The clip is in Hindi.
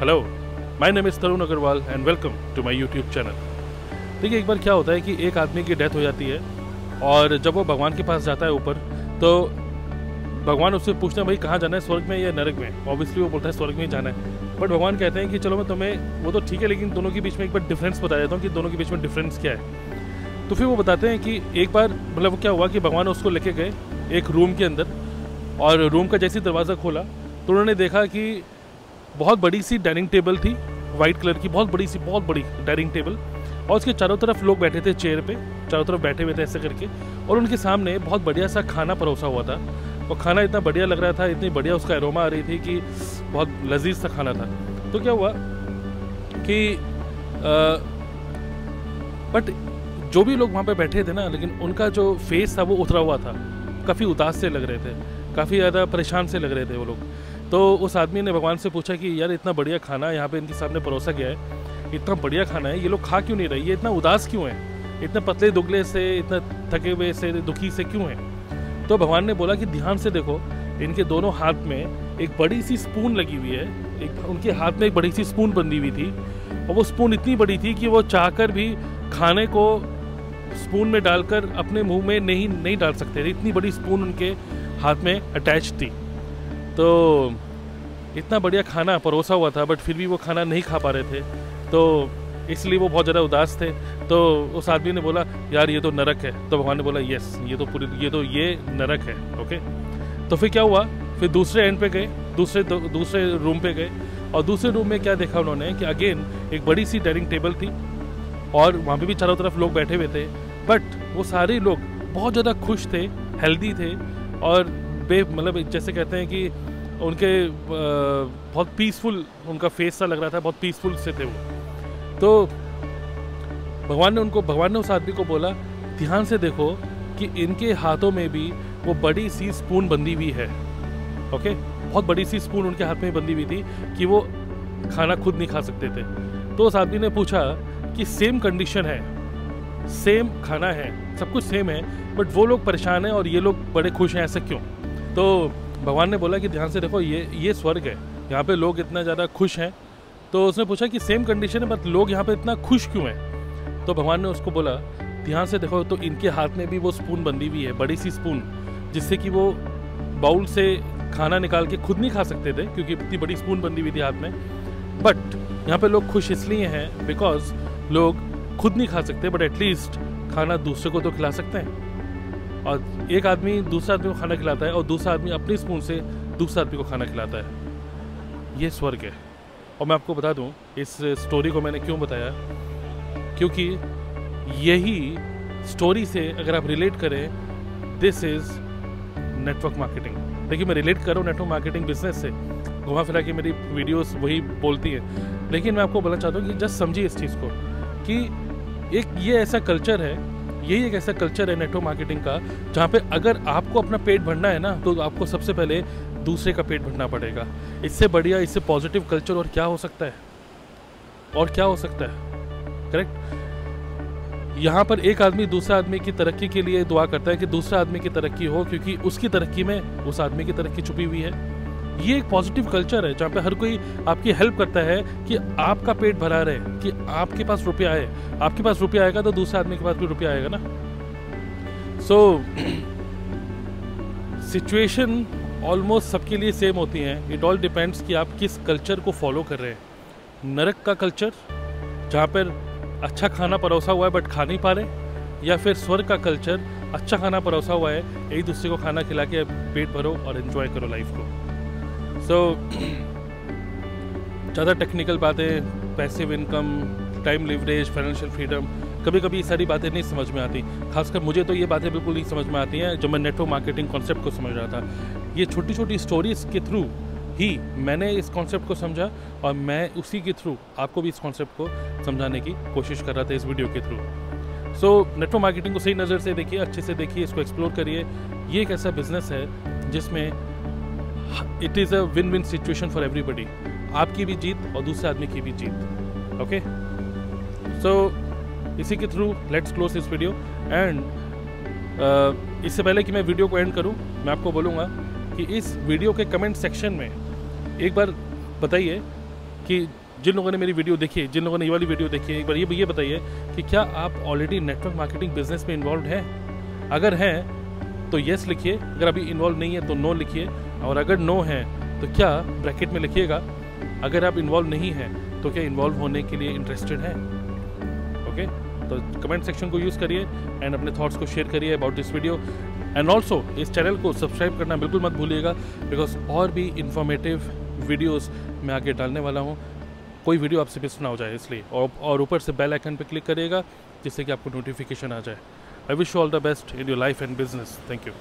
Hello, my name is Tarun Agarwal and welcome to my YouTube channel. देखिए, एक बार क्या होता है कि एक आदमी की डेथ हो जाती है और जब वो भगवान के पास जाता है ऊपर, तो भगवान उससे पूछते हैं भाई कहाँ जाना है, स्वर्ग में या नरक में। ऑब्वियसली वो बोलता है स्वर्ग में ही जाना है, बट भगवान कहते हैं कि चलो मैं तुम्हें, वो तो ठीक है लेकिन दोनों के बीच में एक बार डिफरेंस बता देता हूँ कि दोनों के बीच में डिफरेंस क्या है। तो फिर वो बताते हैं कि एक बार मतलब वो क्या हुआ कि भगवान उसको लेके गए एक रूम के अंदर, और रूम का जैसे दरवाज़ा खोला तो उन्होंने देखा कि बहुत बड़ी सी डाइनिंग टेबल थी, वाइट कलर की, बहुत बड़ी डाइनिंग टेबल, और उसके चारों तरफ लोग बैठे थे चेयर पे, चारों तरफ बैठे हुए थे ऐसे करके, और उनके सामने बहुत बढ़िया सा खाना परोसा हुआ था। और खाना इतना बढ़िया लग रहा था, इतनी बढ़िया उसका एरोमा आ रही थी कि बहुत लजीज सा खाना था। तो क्या हुआ कि बट जो भी लोग वहाँ पे बैठे थे ना, लेकिन उनका जो फेस था वो उतरा हुआ था, काफ़ी उदास से लग रहे थे, काफ़ी ज़्यादा परेशान से लग रहे थे वो लोग। तो उस आदमी ने भगवान से पूछा कि यार इतना बढ़िया खाना यहाँ पे इनके सामने परोसा गया है, इतना बढ़िया खाना है, ये लोग खा क्यों नहीं रहे, ये इतना उदास क्यों है, इतने पतले दुगले से, इतना थके हुए से, दुखी से क्यों है। तो भगवान ने बोला कि ध्यान से देखो, इनके दोनों हाथ में एक बड़ी सी स्पून लगी हुई है, उनके हाथ में एक बड़ी सी स्पून बंधी हुई थी, और वो स्पून इतनी बड़ी थी कि वो चाहकर भी खाने को स्पून में डालकर अपने मुंह में नहीं डाल सकते थे, इतनी बड़ी स्पून उनके हाथ में अटैच थी। तो इतना बढ़िया खाना परोसा हुआ था, बट फिर भी वो खाना नहीं खा पा रहे थे, तो इसलिए वो बहुत ज़्यादा उदास थे। तो उस आदमी ने बोला यार ये तो नरक है। तो भगवान ने बोला यस, ये नरक है। ओके, तो फिर क्या हुआ, फिर दूसरे एंड पे गए, दूसरे रूम पे गए, और दूसरे रूम में क्या देखा उन्होंने कि अगेन एक बड़ी सी डाइनिंग टेबल थी, और वहाँ पे भी चारों तरफ लोग बैठे हुए थे, बट वो सारे लोग बहुत ज़्यादा खुश थे, हेल्दी थे, और मतलब जैसे कहते हैं कि उनके बहुत पीसफुल उनका फेस सा लग रहा था, बहुत पीसफुल से थे वो। तो भगवान ने उस आदमी को बोला ध्यान से देखो कि इनके हाथों में भी वो बड़ी सी स्पून बंधी हुई है। ओके, बहुत बड़ी सी स्पून उनके हाथ में बंधी हुई थी कि वो खाना खुद नहीं खा सकते थे। तो उस आदमी ने पूछा कि सेम कंडीशन है, सेम खाना है, सब कुछ सेम है, बट वो लोग परेशान हैं और ये लोग बड़े खुश हैं, ऐसा क्यों। तो भगवान ने बोला कि ध्यान से देखो, ये स्वर्ग है, यहाँ पे लोग इतना ज़्यादा खुश हैं। तो उसने पूछा कि सेम कंडीशन है बट लोग यहाँ पे इतना खुश क्यों हैं। तो भगवान ने उसको बोला ध्यान से देखो, तो इनके हाथ में भी वो स्पून बंधी हुई है, बड़ी सी स्पून, जिससे कि वो बाउल से खाना निकाल के खुद नहीं खा सकते थे क्योंकि इतनी बड़ी स्पून बंधी हुई थी हाथ में। बट यहाँ पे लोग खुश इसलिए हैं बिकॉज लोग खुद नहीं खा सकते, बट एटलीस्ट खाना दूसरे को तो खिला सकते हैं। और एक आदमी दूसरा आदमी को खाना खिलाता है, और दूसरा आदमी अपनी स्पून से दूसरा आदमी को खाना खिलाता है। ये स्वर्ग है। और मैं आपको बता दूं इस स्टोरी को मैंने क्यों बताया, क्योंकि यही स्टोरी से अगर आप रिलेट करें, दिस इज़ नेटवर्क मार्केटिंग। देखिए, मैं रिलेट कर रहा हूँ नेटवर्क मार्केटिंग बिजनेस से, घुमा फिरा के मेरी वीडियोस वही बोलती हैं, लेकिन मैं आपको बोलना चाहता हूँ कि जस्ट समझिए इस चीज़ को कि ये ऐसा कल्चर है, यही एक ऐसा कल्चर है नेटवर्क मार्केटिंग का, जहाँ पे अगर आपको अपना पेट भरना है ना, तो आपको सबसे पहले दूसरे का पेट भरना पड़ेगा। इससे बढ़िया, इससे पॉजिटिव कल्चर और क्या हो सकता है, और क्या हो सकता है। करेक्ट। यहाँ पर एक आदमी दूसरा आदमी की तरक्की के लिए दुआ करता है कि दूसरा आदमी की तरक्की हो, क्योंकि उसकी तरक्की में उस आदमी की तरक्की छुपी हुई है। ये एक पॉजिटिव कल्चर है जहाँ पे हर कोई आपकी हेल्प करता है कि आपका पेट भरा रहे, कि आपके पास रुपया आए। आपके पास रुपया आएगा तो दूसरे आदमी के पास भी रुपया आएगा ना। सो सिचुएशन ऑलमोस्ट सबके लिए सेम होती हैं। इट ऑल डिपेंड्स कि आप किस कल्चर को फॉलो कर रहे हैं। नरक का कल्चर जहाँ पर अच्छा खाना परोसा हुआ है बट खा नहीं पा रहे, या फिर स्वर्ग का कल्चर अच्छा खाना परोसा हुआ है, एक दूसरे को खाना खिला के पेट भरो और एंजॉय करो लाइफ को। सो ज़्यादा टेक्निकल बातें, passive income, time leverage, financial freedom, कभी कभी ये सारी बातें नहीं समझ में आती। खासकर मुझे तो ये बातें बिल्कुल नहीं समझ में आती हैं जब मैं नेटवर्क मार्केटिंग कॉन्सेप्ट को समझ रहा था। ये छोटी छोटी स्टोरीज के थ्रू ही मैंने इस कॉन्सेप्ट को समझा, और मैं उसी के थ्रू आपको भी इस कॉन्सेप्ट को समझाने की कोशिश कर रहा था इस वीडियो के थ्रू। सो नेटवर्क मार्केटिंग को सही नज़र से देखिए, अच्छे से देखिए, इसको एक्सप्लोर करिए। ये एक ऐसा बिजनेस है जिसमें it is a win win situation for everybody, आपकी भी जीत और दूसरे आदमी की भी जीत। ओके, सो इसी के through let's close this video. And इससे पहले कि मैं वीडियो को एंड करूं, मैं आपको बोलूँगा कि इस वीडियो के कमेंट सेक्शन में एक बार बताइए कि जिन लोगों ने मेरी वीडियो देखी है, जिन लोगों ने ये वाली वीडियो देखी है, एक बार ये बताइए कि क्या आप ऑलरेडी नेटवर्क मार्केटिंग बिजनेस में इन्वॉल्व हैं? अगर हैं तो येस लिखिए, अगर अभी इन्वॉल्व नहीं है तो नो लिखिए, और अगर नो है तो क्या ब्रैकेट में लिखिएगा अगर आप इन्वॉल्व नहीं हैं तो क्या इन्वॉल्व होने के लिए इंटरेस्टेड हैं? ओके, तो कमेंट सेक्शन को यूज़ करिए एंड अपने थॉट्स को शेयर करिए about this video. And also इस चैनल को सब्सक्राइब करना बिल्कुल मत भूलिएगा, बिकॉज और भी इंफॉर्मेटिव वीडियोस मैं आगे डालने वाला हूँ, कोई वीडियो आपसे मिस ना हो जाए इसलिए। और ऊपर से बेल आइकन पर क्लिक करिएगा जिससे कि आपको नोटिफिकेशन आ जाए। I wish you all the best in your life and business. Thank you.